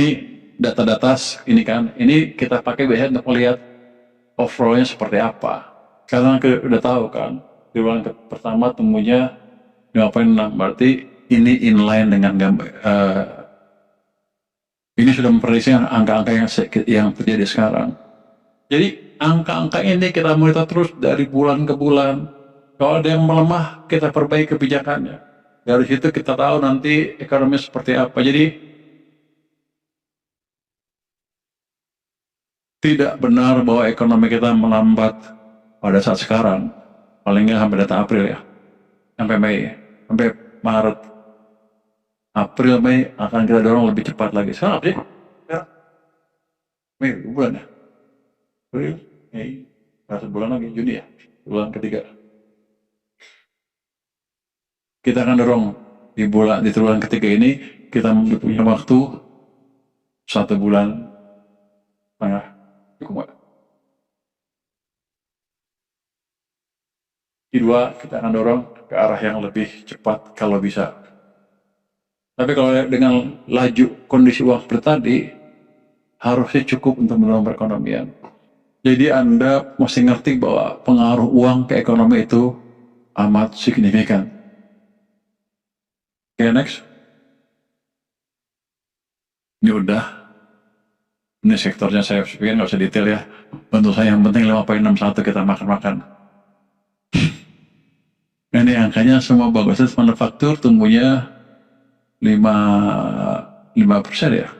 Ini data-data ini kan, ini kita pakai biasanya untuk melihat overallnya seperti apa. Karena kita udah tahu kan, di bulan pertama tumbuhnya 5,6, berarti ini inline dengan ini sudah memprediksi angka-angka yang terjadi sekarang. Jadi angka-angka ini kita monitor terus dari bulan ke bulan. Kalau ada yang melemah, kita perbaiki kebijakannya. Dari situ kita tahu nanti ekonomi seperti apa. Jadi tidak benar bahwa ekonomi kita melambat pada saat sekarang. Paling nggak sampai data April ya. Sampai Mei. Sampai Maret. April, Mei akan kita dorong lebih cepat lagi. Sekarang apa sih? Sekarang Mei, bulan ya? April, Mei, satu bulan lagi, Juni ya? Bulan ketiga. Kita akan dorong di triwulan ketiga ini, kita punya waktu 1 bulan setengah. Cukup nggak? Kedua, kita akan dorong ke arah yang lebih cepat kalau bisa. Tapi kalau dengan laju kondisi uang seperti tadi, harusnya cukup untuk mendorong perekonomian. Jadi Anda mesti ngerti bahwa pengaruh uang ke ekonomi itu amat signifikan. Oke, next. Ini udah. Ini sektornya saya pikir nggak usah detail ya. Untuk saya yang penting 5,61 kita makan-makan. Ini angkanya semua bagus. Manufaktur tumbuhnya 5% ya.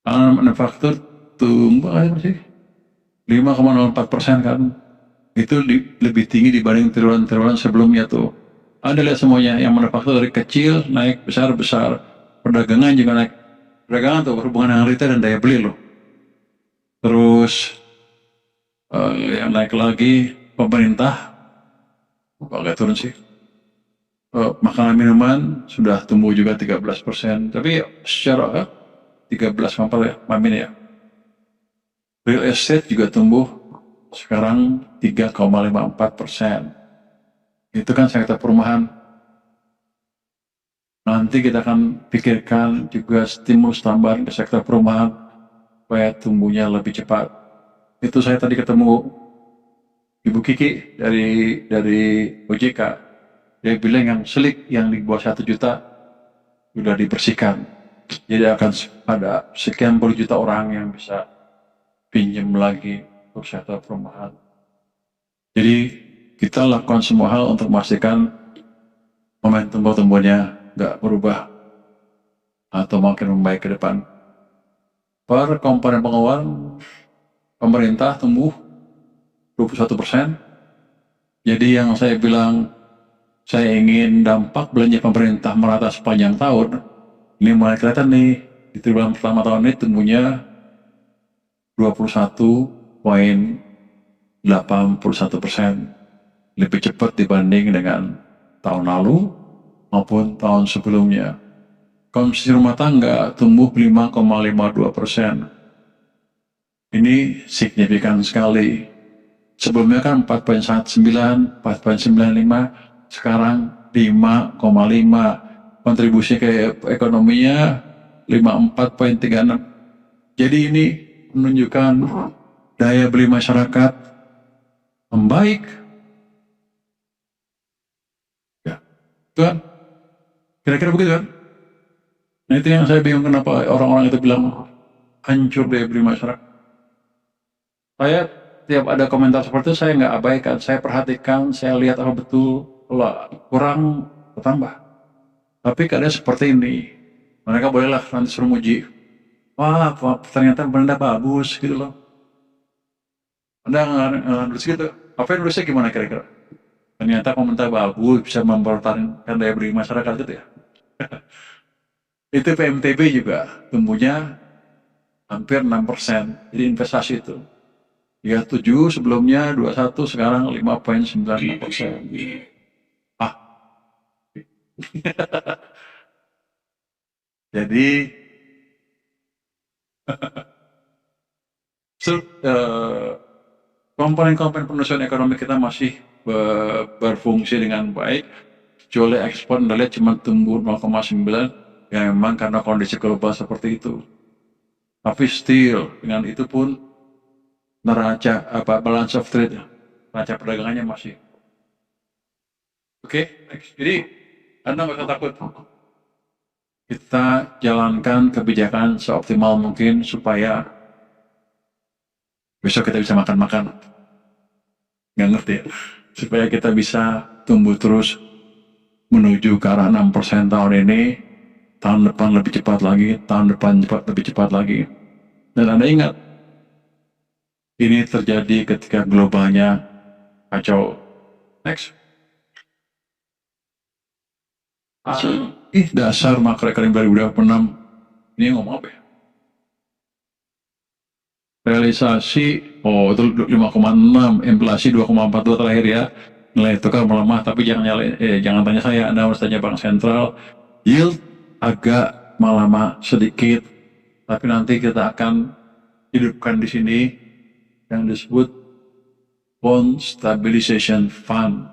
Manufaktur tumbuh apa sih? 5,04% kan. Itu lebih tinggi dibanding triwulan-triwulan sebelumnya tuh. Anda lihat semuanya, yang manufaktur dari kecil naik besar-besar. Perdagangan juga naik. Perdagangan tuh berhubungan dengan retail dan daya beli loh. Terus yang naik lagi pemerintah, agak turun sih. Makanan minuman sudah tumbuh juga 13%. Tapi secara 13,4 ya, mamin ya. Real estate juga tumbuh sekarang 3,54%. Itu kan sektor perumahan. Nanti kita akan pikirkan juga stimulus tambahan ke sektor perumahan supaya tumbuhnya lebih cepat. Itu saya tadi ketemu Ibu Kiki dari OJK. Dia bilang yang selik yang di bawah 1 juta sudah dibersihkan. Jadi akan ada sekian puluh juta orang yang bisa pinjam lagi untuk sektor perumahan. Jadi kita lakukan semua hal untuk memastikan momentum pertumbuhannya nggak berubah atau makin membaik ke depan. Per komponen pengeluaran pemerintah tumbuh 21%. Jadi yang saya bilang saya ingin dampak belanja pemerintah merata sepanjang tahun, ini mulai kelihatan nih di triwulan pertama tahun ini tumbuhnya 21,81%, lebih cepat dibanding dengan tahun lalu maupun tahun sebelumnya. Konsumsi rumah tangga tumbuh 5,52%. Ini signifikan sekali. Sebelumnya kan 4,19, 4,95, sekarang 5,5. Kontribusi ke ekonominya 54,36. Jadi ini menunjukkan daya beli masyarakat membaik. Ya, itu kan? Kira-kira begitu kan? Nah itu yang saya bingung kenapa orang-orang itu bilang hancur daya beli masyarakat. Saya tiap ada komentar seperti itu saya nggak abaikan, saya perhatikan, saya lihat apa betul, kalau kurang bertambah. Tapi kadang seperti ini, mereka bolehlah nanti suruh muji, wah ternyata Belanda bagus gitu loh. Anda nggak nulis gitu, apa yang nulisnya gimana kira-kira? Ternyata komentar bagus bisa mempertahankan daya beli masyarakat gitu ya. Itu PMTB juga tumbuhnya hampir 6%, jadi investasi itu. 37 sebelumnya 21, sekarang 5,96%. Ah, jadi komponen-komponen penyusunan ekonomi kita masih berfungsi dengan baik. Kecuali ekspor Anda lihat cuma tumbuh 0,9, Ya memang karena kondisi global seperti itu. Tapi still dengan itu pun neraca balance of trade, neraca perdagangannya masih oke. Next. Jadi Anda nggak usah takut. Kita jalankan kebijakan seoptimal mungkin supaya besok kita bisa makan-makan. Nggak ngerti ya? Supaya kita bisa tumbuh terus menuju ke arah 6% tahun ini, tahun depan lebih cepat lagi, tahun depan lebih cepat lagi. Dan Anda ingat, ini terjadi ketika globalnya kacau. Next. Dasar makroekonomi 2026. Ini ngomong apa ya? Realisasi, itu 5,6, inflasi 2,42 terakhir ya. Nilai tukar melemah, tapi jangan tanya saya, Anda harus tanya Bank Sentral. Yield agak melemah sedikit, tapi nanti kita akan hidupkan di sini yang disebut Bond Stabilization Fund.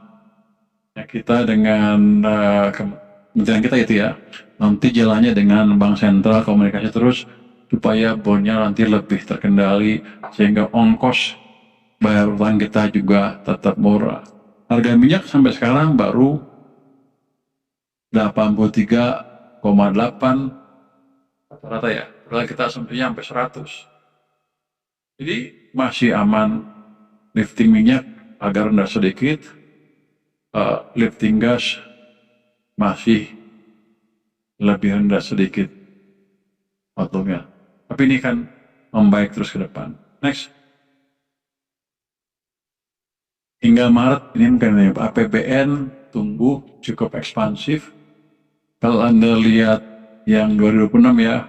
Ya, kita dengan kementerian kita itu ya, nanti jalannya dengan Bank Sentral komunikasi terus supaya bondnya nanti lebih terkendali sehingga ongkos bayar utang kita juga tetap murah. Harga minyak sampai sekarang baru 83,8 rata ya, padahal kita semestinya sampai 100. Jadi masih aman. Lifting minyak agak rendah sedikit, lifting gas masih lebih rendah sedikit outlooknya. Tapi ini kan membaik terus ke depan. Next. Hingga Maret ini mungkin APBN tumbuh cukup ekspansif. Kalau Anda lihat yang 2026 ya,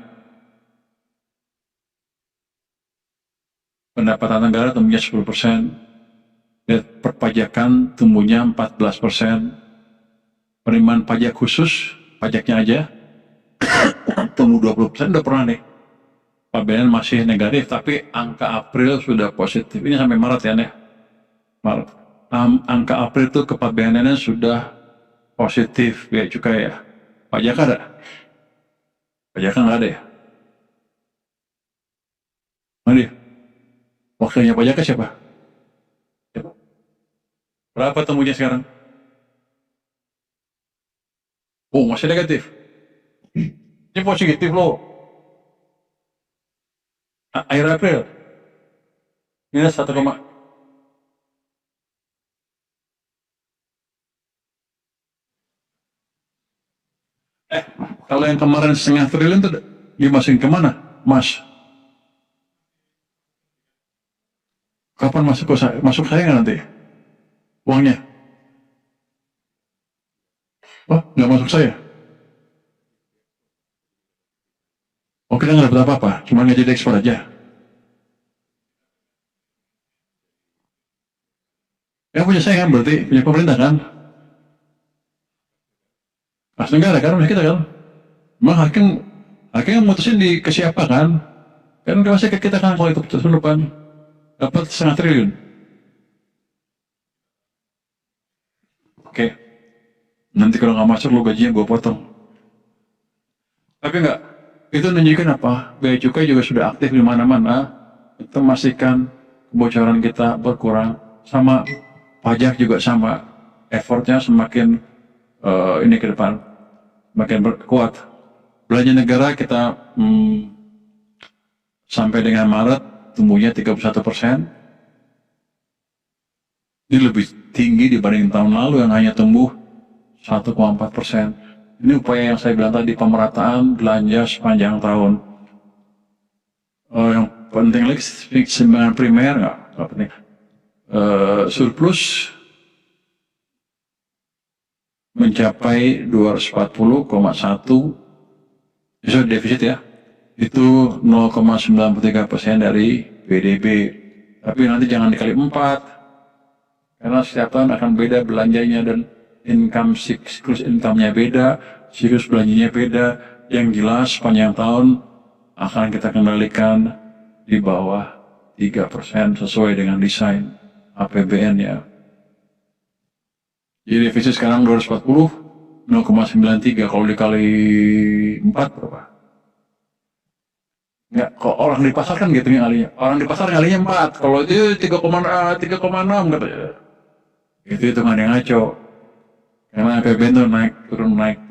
pendapatan negara tumbuhnya 10%, dan perpajakan tumbuhnya 14%, penerimaan pajak khusus, pajaknya aja, tumbuh 20%, udah pernah nih. APBN masih negatif, tapi angka April sudah positif. Ini sampai Maret ya, nih. Maret. Angka April itu ke APBN-nya sudah positif, biaya cukai ya. Pajak ada? Pajak nggak ada ya? Mana dia? Wakilnya pajaknya siapa? Berapa temunya sekarang? Oh, masih negatif. Ini positif loh. Akhir April. Minus 1, kalau yang kemarin 0,5 triliun itu dimasukin kemana, Mas? Kapan masuk ke saya? Masuk saya nggak nanti? Uangnya? Oh, nggak masuk saya? Oh, kita nggak dapat apa-apa, cuma nggak jadi ekspor aja. Ya punya saya kan berarti, punya pemerintah kan? Mas negara kan, punya kita kan? Memang hakim memutusin ke siapa kan? Kan masih ke kita kan kalau itu putusan depan. Dapat 0,5 triliun. Oke, nanti kalau nggak masuk lo gajinya gue potong. Tapi enggak, itu menunjukkan apa? Bea cukai juga sudah aktif di mana-mana. Itu memastikan kebocoran kita berkurang. Sama pajak juga sama. Effortnya semakin ini ke depan, semakin kuat. Belanja negara kita sampai dengan Maret tumbuhnya 31%. Ini lebih tinggi dibanding tahun lalu yang hanya tumbuh 1,4%. Ini upaya yang saya bilang tadi, pemerataan belanja sepanjang tahun. Yang penting lagi simpangan primer nggak penting. Surplus mencapai 240,1, itu defisit ya, itu 0,93% dari PDB. Tapi nanti jangan dikali 4, karena setiap tahun akan beda belanjanya dan siklus income-nya beda, siklus belanjanya beda. Yang jelas sepanjang tahun akan kita kendalikan di bawah 3% sesuai dengan desain APBN ya. Jadi defisit sekarang 240, 0,93 kalau dikali 4 berapa? Enggak, kok orang di pasar kan gitu ngalinya. Orang di pasar ngalinya 4, kalau itu 3,6 katanya. Itu hitungan yang ngaco. Karena APBN itu naik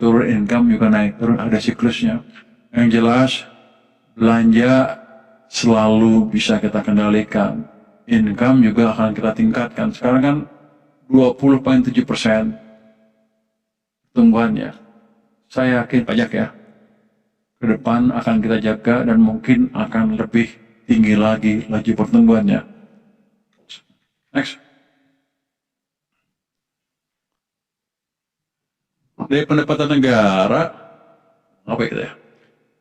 turun, income juga naik turun, ada siklusnya. Yang jelas, belanja selalu bisa kita kendalikan. Income juga akan kita tingkatkan. Sekarang kan 20,7% pertumbuhannya. Saya yakin pajak ya, ke depan akan kita jaga dan mungkin akan lebih tinggi lagi laju pertumbuhannya. Next. Dari pendapatan negara, apa itu ya?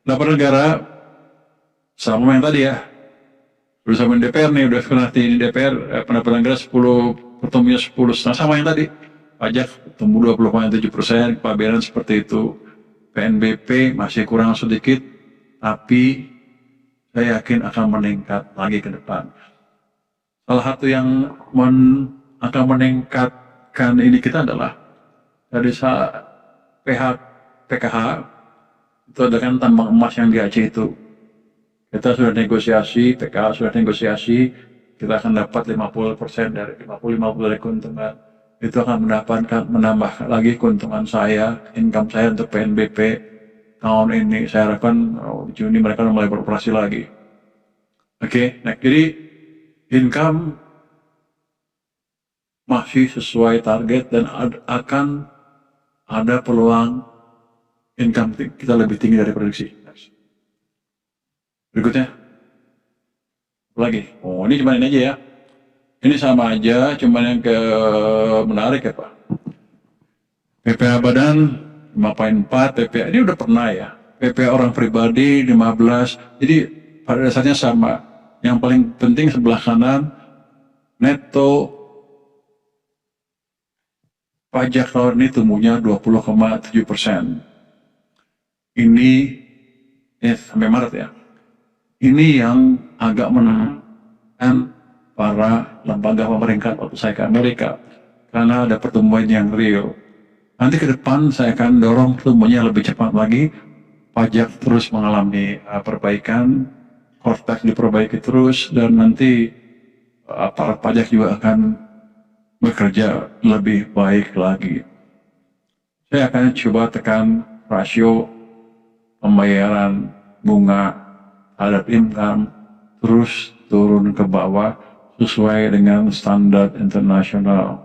Pendapatan negara, sama yang tadi ya, bersama DPR nih, udah nanti ini DPR, pendapatan negara 10, pertumbuhannya 10, sama yang tadi. Pajak tumbuh 20,7%, kepabeanan seperti itu. PNBP masih kurang sedikit, tapi saya yakin akan meningkat lagi ke depan. Salah satu yang akan meningkatkan ini kita adalah dari PKH, itu ada kan tambang emas yang di Aceh itu. Kita sudah negosiasi, PKH sudah negosiasi, kita akan dapat 50% dari 50 dari keuntungan. Itu akan menambah lagi keuntungan saya, income saya untuk PNBP tahun ini. Saya harapkan Juni mereka mulai beroperasi lagi. Oke, nah jadi income masih sesuai target dan akan ada peluang income kita lebih tinggi dari prediksi. Berikutnya, lagi. Oh, ini cuma ini aja ya. Ini sama aja, cuman yang menarik ya Pak. PPh badan 5,4, PPh ini udah pernah ya. PPh orang pribadi 15, jadi pada dasarnya sama. Yang paling penting sebelah kanan, neto pajak tahun ini tumbuhnya 20,7%. Ini sampai Maret ya. Ini yang agak menenangkan para lembaga pemerintah waktu saya ke Amerika, karena ada pertumbuhan yang real. Nanti ke depan saya akan dorong pertumbuhannya lebih cepat lagi, pajak terus mengalami perbaikan, kortek diperbaiki terus, dan nanti aparat pajak juga akan bekerja lebih baik lagi. Saya akan coba tekan rasio pembayaran bunga terhadap income terus turun ke bawah sesuai dengan standar internasional.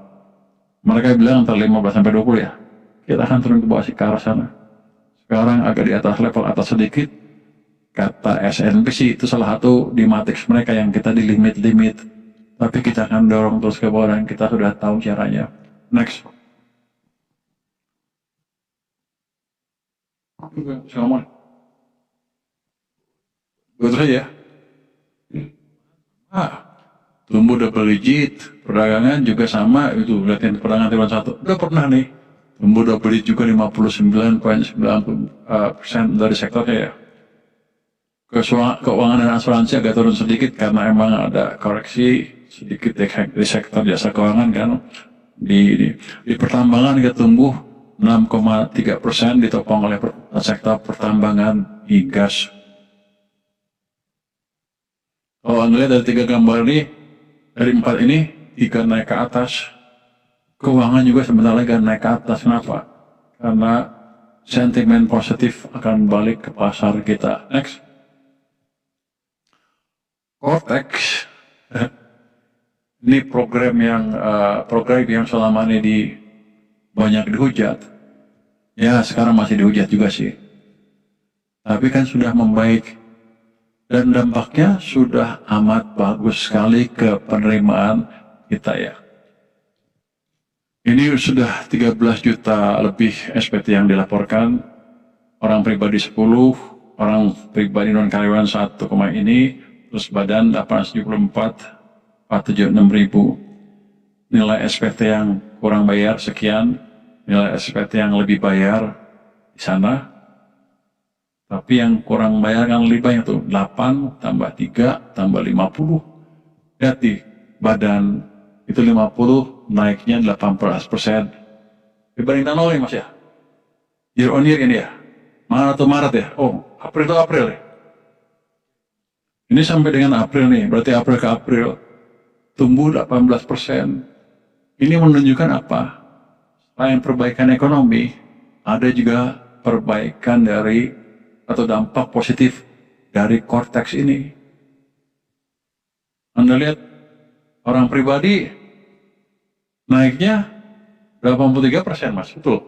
Mereka bilang antara 15-20 ya. Kita akan turun ke bawah ke arah sana. Sekarang agak di atas level atas sedikit. Kata SNP sih itu salah satu di matriks mereka yang kita di limit-limit. Tapi kita akan dorong terus ke bawah dan kita sudah tahu caranya. Next. Selamat. Betul saja. Tumbuh double digit, perdagangan juga sama, itu lihatin perdagangan triwulan 1. Udah pernah nih, tumbuh double digit juga 59,9% dari sektornya ya. Keuangan dan asuransi agak turun sedikit karena emang ada koreksi sedikit di sektor jasa keuangan kan. Di pertambangan kita tumbuh 6,3% ditopang oleh sektor pertambangan migas. Kalau Anda lihat dari 3 gambar ini, dari 4 ini, 3 naik ke atas. Keuangan juga sebentar lagi naik ke atas. Kenapa? Karena sentimen positif akan balik ke pasar kita. Next. Cortex. Ini program yang selama ini banyak dihujat. Ya, sekarang masih dihujat juga sih. Tapi kan sudah membaik. Dan dampaknya sudah amat bagus sekali ke penerimaan kita ya. Ini sudah 13 juta lebih SPT yang dilaporkan. Orang pribadi 10, orang pribadi non karyawan 1, ini, terus badan 874, 476 ribu. Nilai SPT yang kurang bayar sekian, nilai SPT yang lebih bayar di sana. Tapi yang kurang bayar kan lebih banyak tuh, 8 tambah 3 tambah 50. Lihat di badan itu 50, naiknya 18%. Dibanding tahun lalu mas ya. year on year ini ya. Maret atau Maret ya? Oh, April atau April ya? Ini sampai dengan April nih, berarti April ke April tumbuh 18%. Ini menunjukkan apa? Selain perbaikan ekonomi, ada juga perbaikan dari atau dampak positif dari cortex ini. Anda lihat orang pribadi naiknya 83%, Mas, betul.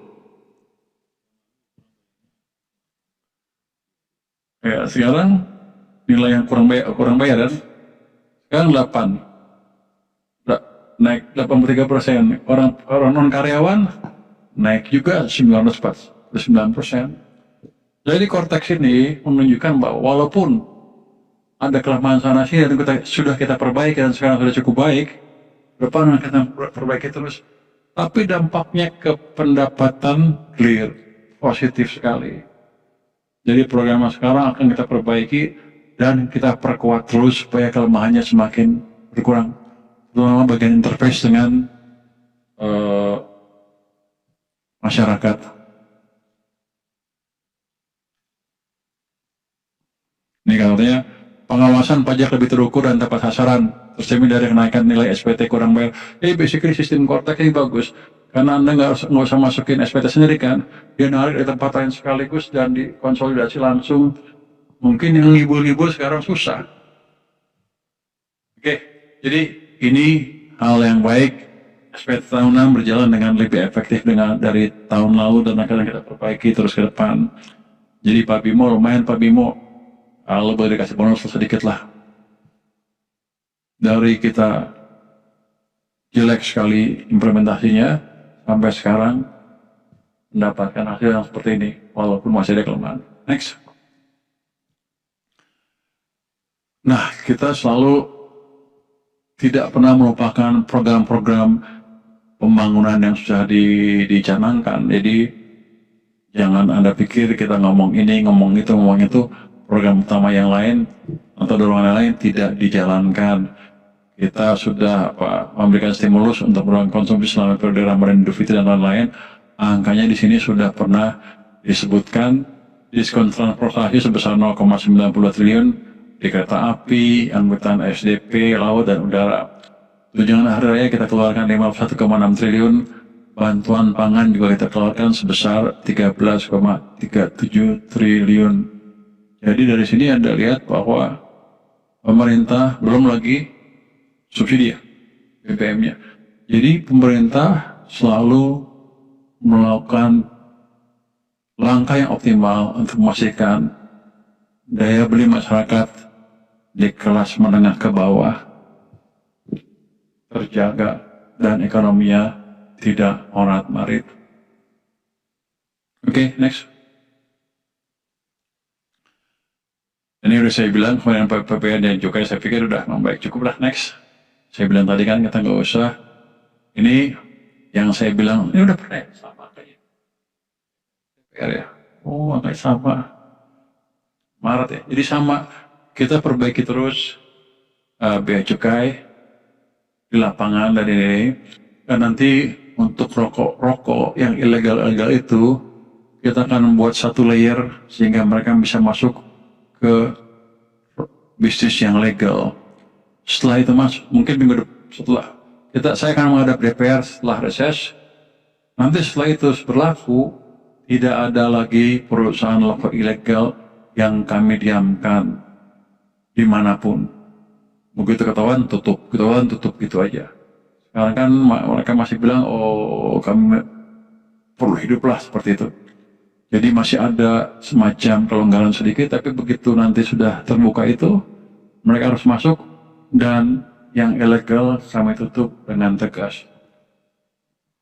Ya, sekarang nilai yang kurang bayar kan? Sekarang 8. Naik 83%. Orang non karyawan naik juga 9%. Jadi korteks ini menunjukkan bahwa walaupun ada kelemahan sana sini dan sudah kita perbaiki dan sekarang sudah cukup baik, depan kita perbaiki terus. Tapi dampaknya ke pendapatan clear, positif sekali. Jadi program sekarang akan kita perbaiki dan kita perkuat terus supaya kelemahannya semakin berkurang. Terutama bagian interface dengan masyarakat. Ini katanya pengawasan pajak lebih terukur dan tepat sasaran, tercermin dari kenaikan nilai SPT kurang bayar. Basically sistem Cortex ini bagus karena Anda nggak usah masukin SPT sendiri kan, dia narik dari tempat lain sekaligus dan dikonsolidasi langsung. Mungkin yang ngibul-ngibul sekarang susah. Oke, jadi ini hal yang baik. SPT tahunan berjalan dengan lebih efektif dari tahun lalu dan akan kita perbaiki terus ke depan. Jadi Pak Bimo lumayan, Pak Bimo lebih dikasih bonus sedikit lah. Dari kita jelek sekali implementasinya sampai sekarang mendapatkan hasil yang seperti ini walaupun masih ada kelemahan. Next. Nah, kita selalu tidak pernah melupakan program-program pembangunan yang sudah dicanangkan. Jadi jangan Anda pikir kita ngomong ini, ngomong itu, program utama yang lain atau dorongan yang lain tidak dijalankan. Kita sudah memberikan stimulus untuk mendorong konsumsi selama periode Ramadan, Idul Fitri dan lain-lain. Angkanya di sini sudah pernah disebutkan. Diskon transportasi sebesar 0,90 triliun di kereta api, angkutan SDP, laut dan udara. Tunjangan hari raya kita keluarkan 51,6 triliun, bantuan pangan juga kita keluarkan sebesar 13,37 triliun. Jadi dari sini Anda lihat bahwa pemerintah belum lagi subsidi ya, BBM-nya. Jadi pemerintah selalu melakukan langkah yang optimal untuk memastikan daya beli masyarakat di kelas menengah ke bawah terjaga dan ekonominya tidak morat-marit. Oke, next. Ini udah saya bilang kemarin PPN dan juga saya pikir udah membaik, cukup lah. Next. Saya bilang tadi kan kita nggak usah. Ini yang saya bilang ini udah pernah sama kayaknya. PPR ya. Oh, agak sama. Maret ya. Jadi sama. Kita perbaiki terus bea cukai di lapangan dan ini, dan nanti untuk rokok yang ilegal itu kita akan membuat satu layer sehingga mereka bisa masuk ke bisnis yang legal. Setelah itu mungkin minggu depan saya akan menghadap DPR setelah reses. Nanti setelah itu berlaku tidak ada lagi perusahaan rokok ilegal yang kami diamkan dimanapun. Begitu ketahuan tutup gitu aja. Sekarang kan mereka masih bilang, oh kami perlu hidup lah seperti itu. Jadi masih ada semacam kelonggaran sedikit, tapi begitu nanti sudah terbuka itu, mereka harus masuk dan yang ilegal kami tutup dengan tegas.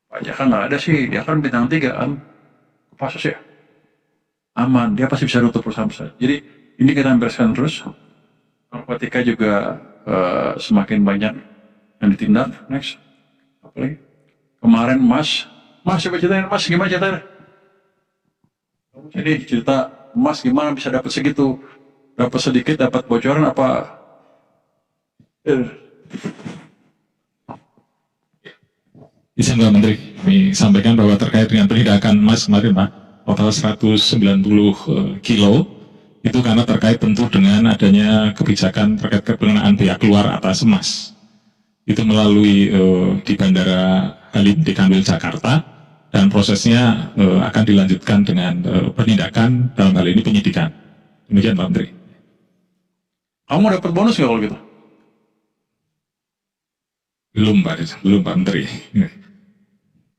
Pajak kan nggak ada sih, dia kan bintang 3 kan, kasus ya, aman, dia pasti bisa tutup perusahaan besar. Jadi ini kita bereskan terus. Narkotika juga semakin banyak yang ditindak. Next. Apa lagi? Kemarin Mas coba ceritain Mas gimana ceritanya? Jadi cerita Mas gimana bisa dapat segitu? Dapat sedikit, dapat bocoran apa? Izin Pak Menteri, kami sampaikan bahwa terkait dengan penindakan Mas kemarin Pak, total 190 kilo, itu karena terkait tentu dengan adanya kebijakan terkait pengenaan bea keluar atas emas. Itu melalui di Bandara Halim di Kanwil Jakarta, dan prosesnya akan dilanjutkan dengan penindakan, dalam hal ini penyidikan. Demikian Pak Menteri. Kamu dapat bonus nggak kalau gitu? Belum Pak Menteri.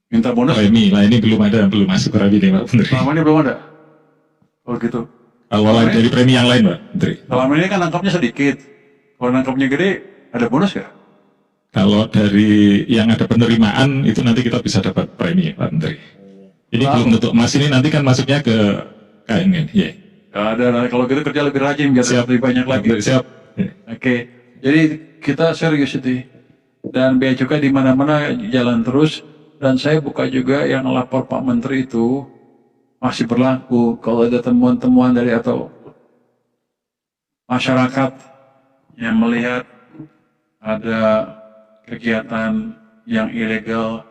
Minta bonus? Premi lah ini belum masuk premi nih Pak Menteri. Selama ini belum ada. Kalau gitu. Kalau lain dari premi yang lain Pak Menteri. Selama ini kan nangkapnya sedikit. Kalau nangkapnya gede, ada bonus ya? Kalau dari yang ada penerimaan itu nanti kita bisa dapat premi Pak Menteri. Ini belum untuk emas ini nanti kan masuknya ke KMN. Ya. Ada. Kalau gitu kerja lebih rajin biar Siap. lebih banyak lagi. Siap. Oke. Jadi kita serius itu. Dan bea cukai di mana-mana jalan terus. Dan saya buka juga yang lapor Pak Menteri itu masih berlaku. Kalau ada temuan-temuan dari atau masyarakat yang melihat ada kegiatan yang ilegal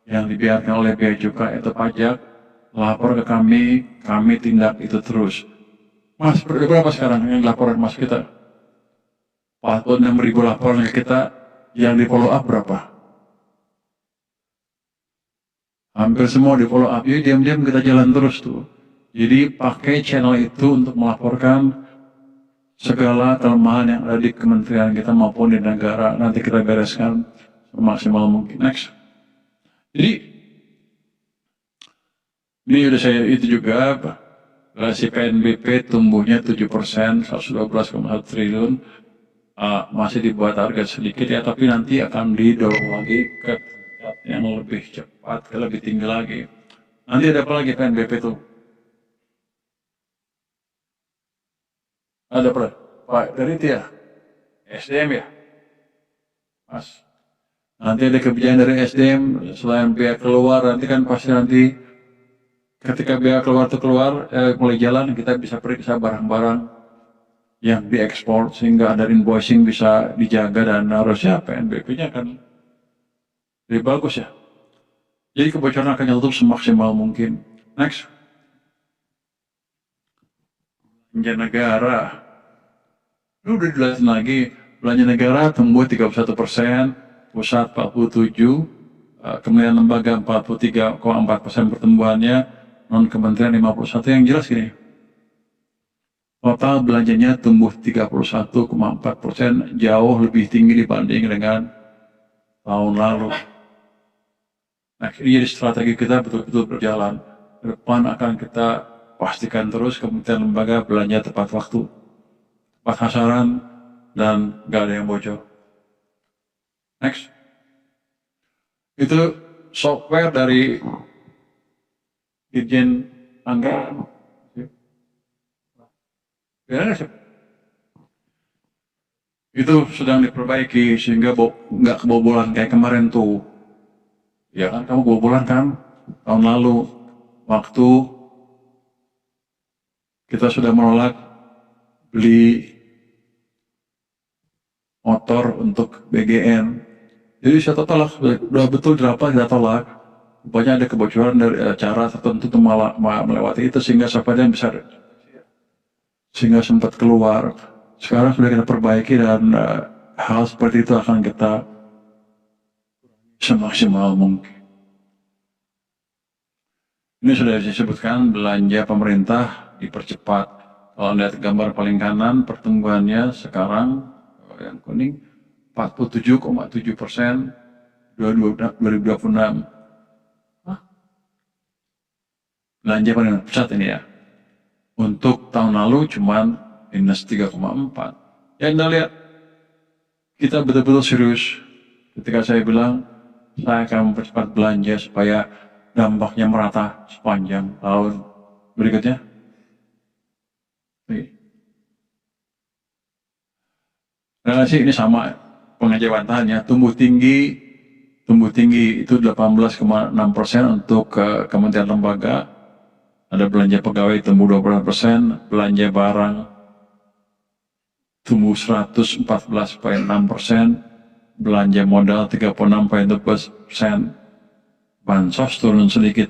yang dibiarkan oleh bea cukai atau pajak, lapor ke kami tindak itu terus. Mas, berapa sekarang yang laporan Mas kita? 46.000 laporan ke kita, yang di follow up berapa? Hampir semua di follow up, jadi diam-diam kita jalan terus tuh. Jadi pakai channel itu untuk melaporkan segala kelemahan yang ada di kementerian kita maupun di negara. Nanti kita bereskan semaksimal mungkin. Next. Jadi ini udah saya itu juga, relasi PNBP tumbuhnya 7%, 112,1 triliun. Masih dibuat target sedikit ya, tapi nanti akan didorong lagi ke yang lebih cepat, ke lebih tinggi lagi. Nanti ada apa lagi PNBP itu? Ada apa? Pak, dari itu ya? SDM ya? Mas. Nanti ada kebijakan dari SDM, selain biaya keluar, nanti kan pasti nanti ketika biaya keluar itu keluar, mulai jalan, kita bisa periksa barang-barang yang diekspor, sehingga ada invoicing bisa dijaga, dan harusnya PNBP-nya akan lebih bagus ya. Jadi kebocoran akan ditutup semaksimal mungkin. Next. Belanja negara. Ini udah dijelasin lagi, belanja negara tumbuh 31%, pusat 47%, kemudian lembaga 43,4% pertumbuhannya, non-kementerian 51%. Yang jelas gini, total belanjanya tumbuh 31,4%, jauh lebih tinggi dibanding dengan tahun lalu. Nah, ini jadi strategi kita betul-betul berjalan. Ke depan akan kita pastikan terus kementerian lembaga belanja tepat waktu, tepat sasaran, dan gak ada yang bocor. Next. Itu software dari Dirjen Anggaran. Itu sedang diperbaiki sehingga nggak kebobolan kayak kemarin tuh. Ya kan, kamu kebobolan kan tahun lalu waktu kita sudah menolak beli motor untuk BGN. Jadi saya tolak, sudah betul dirapat kita tolak. Rupanya ada kebocoran dari cara tertentu untuk melewati itu sehingga siapa yang bisa, sehingga sempat keluar. Sekarang sudah kita perbaiki, dan hal seperti itu akan kita semaksimal mungkin. Ini sudah disebutkan, belanja pemerintah dipercepat. Kalau lihat gambar paling kanan, pertumbuhannya sekarang yang kuning 47,7% 2026. Belanja paling pusat ini ya. Untuk tahun lalu cuman minus 3,4. Ya Anda lihat, kita betul-betul serius ketika saya bilang saya akan mempercepat belanja supaya dampaknya merata sepanjang tahun berikutnya. Relasi ini sama pengejawantahannya, tumbuh tinggi itu 18,6% untuk kementerian lembaga. Ada belanja pegawai tumbuh 20%, belanja barang tumbuh 114,6%, belanja modal 36,2%, bansos turun sedikit.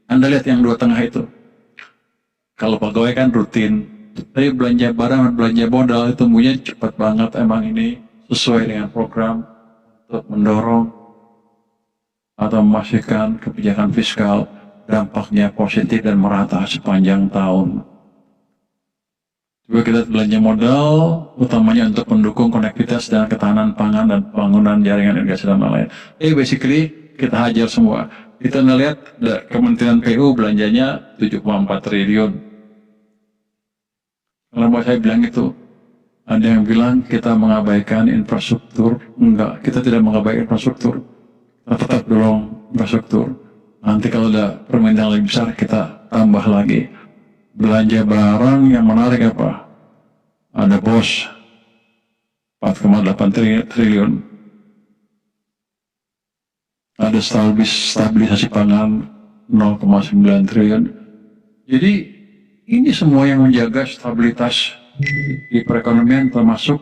Anda lihat yang dua tengah itu, Kalau pegawai kan rutin, tapi belanja barang dan belanja modal itu tumbuhnya cepat banget. Emang ini sesuai dengan program untuk mendorong atau memastikan kebijakan fiskal dampaknya positif dan merata sepanjang tahun. Juga kita belanja modal utamanya untuk mendukung konektivitas dan ketahanan pangan dan pembangunan jaringan irigasi dan lain-lain. Basically kita hajar semua. Kita ngelihat Kementerian PU belanjanya 7,4 triliun. Kalau saya bilang itu, ada yang bilang kita mengabaikan infrastruktur. Enggak, kita tidak mengabaikan infrastruktur. Kita tetap dorong infrastruktur. Nanti kalau ada permintaan lebih besar, kita tambah lagi. Belanja barang yang menarik apa? Ada BOS 4,8 triliun. Ada stabilisasi pangan 0,9 triliun. Jadi ini semua yang menjaga stabilitas di perekonomian, termasuk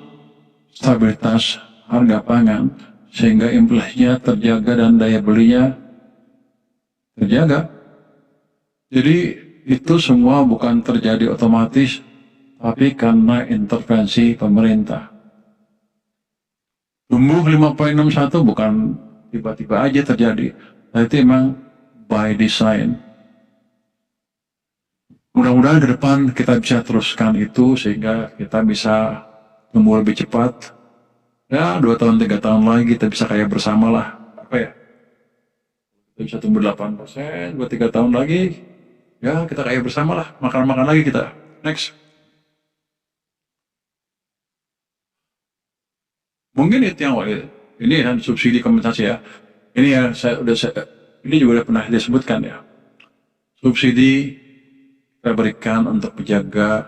stabilitas harga pangan, sehingga inflasinya terjaga dan daya belinya terjaga. Jadi itu semua bukan terjadi otomatis, tapi karena intervensi pemerintah. Tumbuh 5,61 bukan tiba-tiba aja terjadi, tapi itu memang by design. Mudah-mudahan ke depan kita bisa teruskan itu sehingga kita bisa tumbuh lebih cepat. Ya, 2 tahun, 3 tahun lagi kita bisa kaya bersama lah. Apa ya? Kita bisa tumbuh 8%, 2-3 tahun lagi. Ya, kita kaya bersama lah, makan-makan lagi kita. Next. Mungkin itu yang ini kan subsidi kompensasi ya. Ini ya ini juga udah pernah disebutkan ya. Subsidi kita berikan untuk menjaga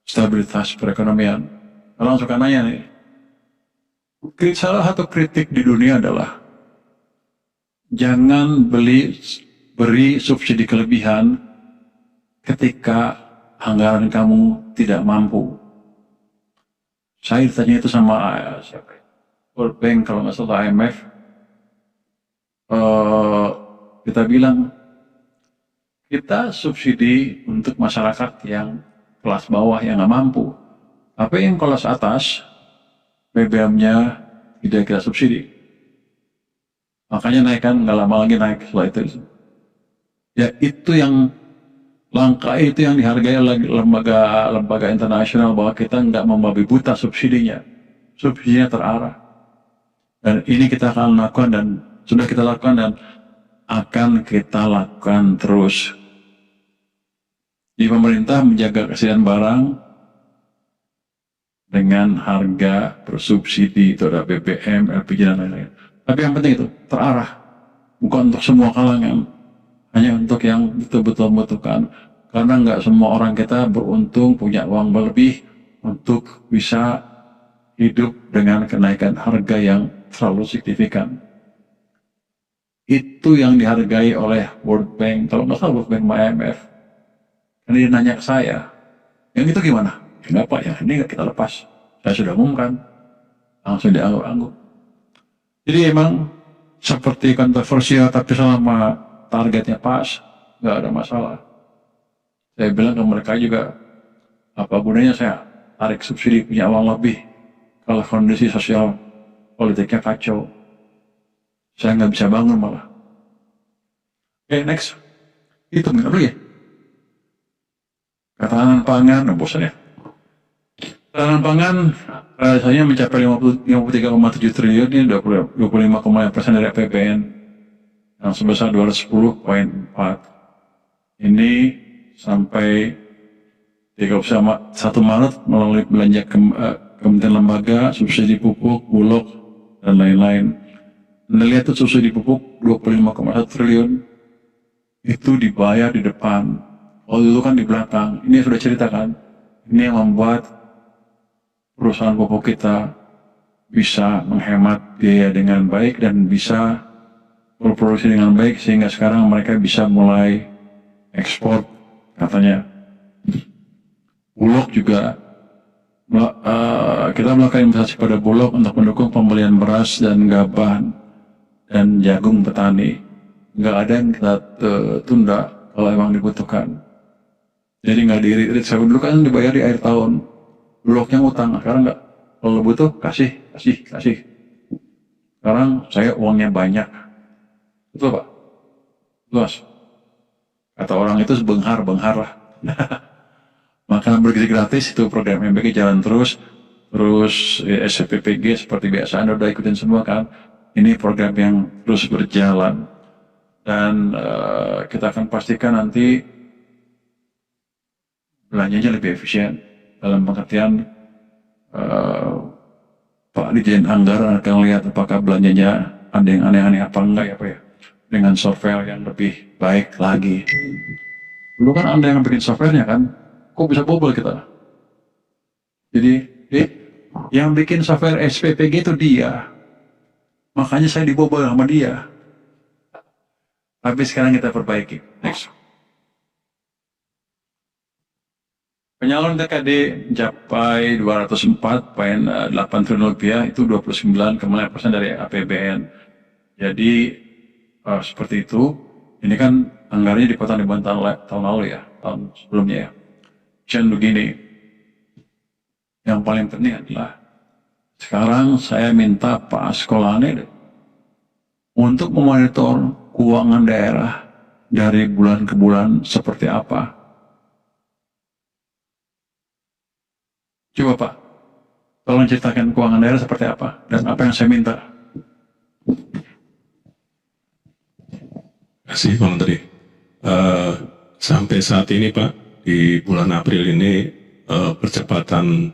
stabilitas perekonomian. Orang suka nanya nih, salah satu kritik di dunia adalah jangan beri subsidi kelebihan ketika anggaran kamu tidak mampu. Saya ditanya itu sama siapa? World Bank kalau nggak salah IMF. Kita bilang kita subsidi untuk masyarakat yang kelas bawah yang nggak mampu. Tapi yang kelas atas BBM-nya tidak kita subsidi. Makanya naikkan nggak lama lagi naik setelah itu. Ya itu yang langkah itu yang dihargai oleh lembaga internasional bahwa kita nggak membabi buta subsidinya. Subsidinya terarah. Dan ini kita akan lakukan dan sudah kita lakukan dan akan kita lakukan terus. Di pemerintah menjaga kesediaan barang dengan harga bersubsidi, itu ada BBM, LPG dan lain-lain. Tapi yang penting itu terarah, bukan untuk semua kalangan. Hanya untuk yang betul-betul membutuhkan. Karena nggak semua orang kita beruntung punya uang berlebih untuk bisa hidup dengan kenaikan harga yang terlalu signifikan. Itu yang dihargai oleh World Bank. Kalau nggak salah World Bank IMF. Karena dia nanya ke saya, yang itu gimana? Kenapa ya? Ini nggak kita lepas. Saya sudah umumkan. Langsung diangguk-angguk. Jadi emang seperti kontroversial tapi selama targetnya pas, nggak ada masalah. Saya bilang ke mereka juga, apa gunanya saya tarik subsidi punya uang lebih kalau kondisi sosial politiknya kacau. Saya nggak bisa bangun malah. Oke, next. Itu nggak dulu ya. Ketahanan pangan, bosan ya. Ketahanan pangan rasanya mencapai 53,7 triliun, ini 25,5% dari APBN. Yang sebesar 210,4. Ini sampai 31 Maret melalui belanja kementerian lembaga, subsidi pupuk, bulog, dan lain-lain. Anda lihat itu subsidi pupuk 25,1 triliun itu dibayar di depan. Kalau dulu kan di belakang. Ini sudah ceritakan. Ini yang membuat perusahaan pupuk kita bisa menghemat biaya dengan baik dan bisa berproduksi dengan baik sehingga sekarang mereka bisa mulai ekspor katanya. Bulog juga kita melakukan investasi pada Bulog untuk mendukung pembelian beras dan gabah dan jagung petani. Nggak ada yang kita tunda kalau memang dibutuhkan. Jadi nggak diirit-irit. Saya dulu kan dibayar di akhir tahun. Bulognya ngutang, sekarang nggak. Kalau butuh, kasih. Sekarang saya uangnya banyak. Betul Pak? Luas. Kata orang itu benghar lah. Makanan bergizi gratis itu program MBG jalan terus. Terus SPPG seperti biasa Anda udah ikutin semua kan. Ini program yang terus berjalan. Dan kita akan pastikan nanti belanjanya lebih efisien. Dalam pengertian Pak Dirjen Anggaran akan lihat apakah belanjanya ada yang aneh-aneh apa enggak ya Pak ya. Dengan software yang lebih baik lagi. Dulu kan Anda yang bikin softwarenya kan, kok bisa bobol kita? Jadi, yang bikin software SPPG itu dia. Makanya saya dibobol sama dia. Tapi sekarang kita perbaiki. Next. Penyalon TKD mencapai 204,8 triliun rupiah, itu 29,9% dari APBN. Jadi, seperti itu. Ini kan anggarannya dipotong di tahun lalu ya, tahun sebelumnya ya. Dan begini, yang paling penting adalah sekarang saya minta Pak Askolane untuk memonitor keuangan daerah dari bulan ke bulan seperti apa. Coba Pak, tolong ceritakan keuangan daerah seperti apa dan apa yang saya minta. Terima kasih Pak Menteri. Sampai saat ini Pak, di bulan April ini percepatan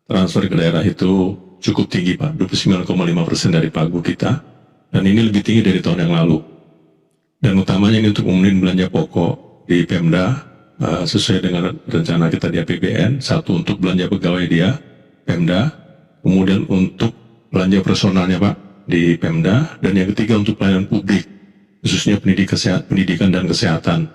transfer ke daerah itu cukup tinggi Pak, 29,5% dari pagu kita, dan ini lebih tinggi dari tahun yang lalu. Dan utamanya ini untuk memenuhi belanja pokok di Pemda, sesuai dengan rencana kita di APBN, satu untuk belanja pegawai dia, Pemda, kemudian untuk belanja personalnya Pak di Pemda, dan yang ketiga untuk pelayanan publik, khususnya pendidikan dan kesehatan.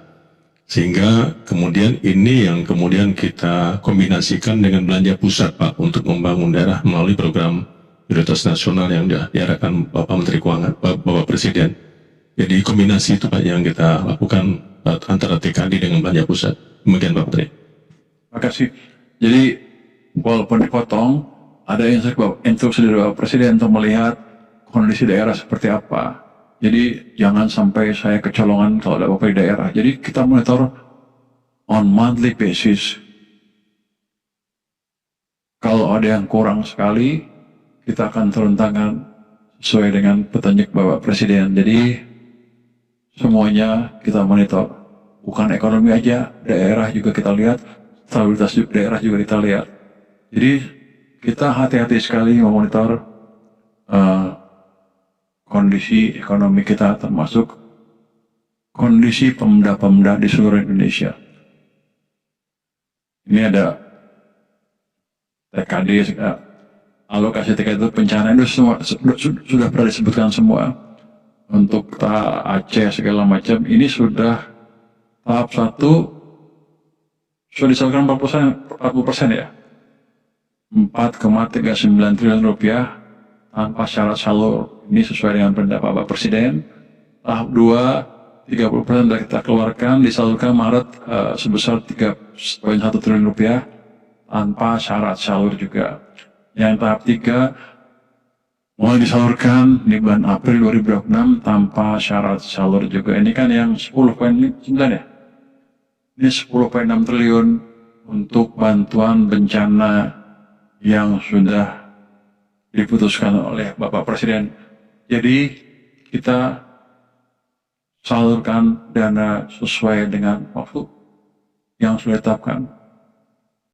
Sehingga kemudian ini yang kemudian kita kombinasikan dengan belanja pusat Pak untuk membangun daerah melalui program prioritas nasional yang diarahkan Bapak Menteri Keuangan, Bapak Presiden. Jadi kombinasi itu Pak yang kita lakukan antara TKD dengan belanja pusat. Demikian Pak Menteri. Terima kasih. Jadi walaupun dipotong, ada instruksi dari Bapak Presiden untuk melihat kondisi daerah seperti apa. Jadi jangan sampai saya kecolongan kalau ada apa-apa di daerah. Jadi kita monitor on monthly basis. Kalau ada yang kurang sekali, kita akan turun tangan sesuai dengan petunjuk Bapak Presiden. Jadi semuanya kita monitor. Bukan ekonomi aja, daerah juga kita lihat, stabilitas daerah juga kita lihat. Jadi kita hati-hati sekali memonitor kondisi ekonomi kita, termasuk kondisi pemda-pemda di seluruh Indonesia. Ini ada TKD, alokasi TKD itu bencana itu semua, sudah pernah disebutkan semua. Untuk Aceh segala macam, ini sudah tahap 1 sudah disalurkan 40% ya. 4,39 triliun rupiah tanpa syarat salur. Ini sesuai dengan perintah Bapak Presiden. Tahap 2, 30% sudah kita keluarkan, disalurkan Maret sebesar 3,1 triliun rupiah tanpa syarat salur juga. Yang tahap 3 mulai disalurkan di bulan April 2026 tanpa syarat salur juga. Ini kan yang 10,9 ya? Ini 10,6 triliun untuk bantuan bencana yang sudah diputuskan oleh Bapak Presiden. Jadi kita salurkan dana sesuai dengan waktu yang sudah ditetapkan.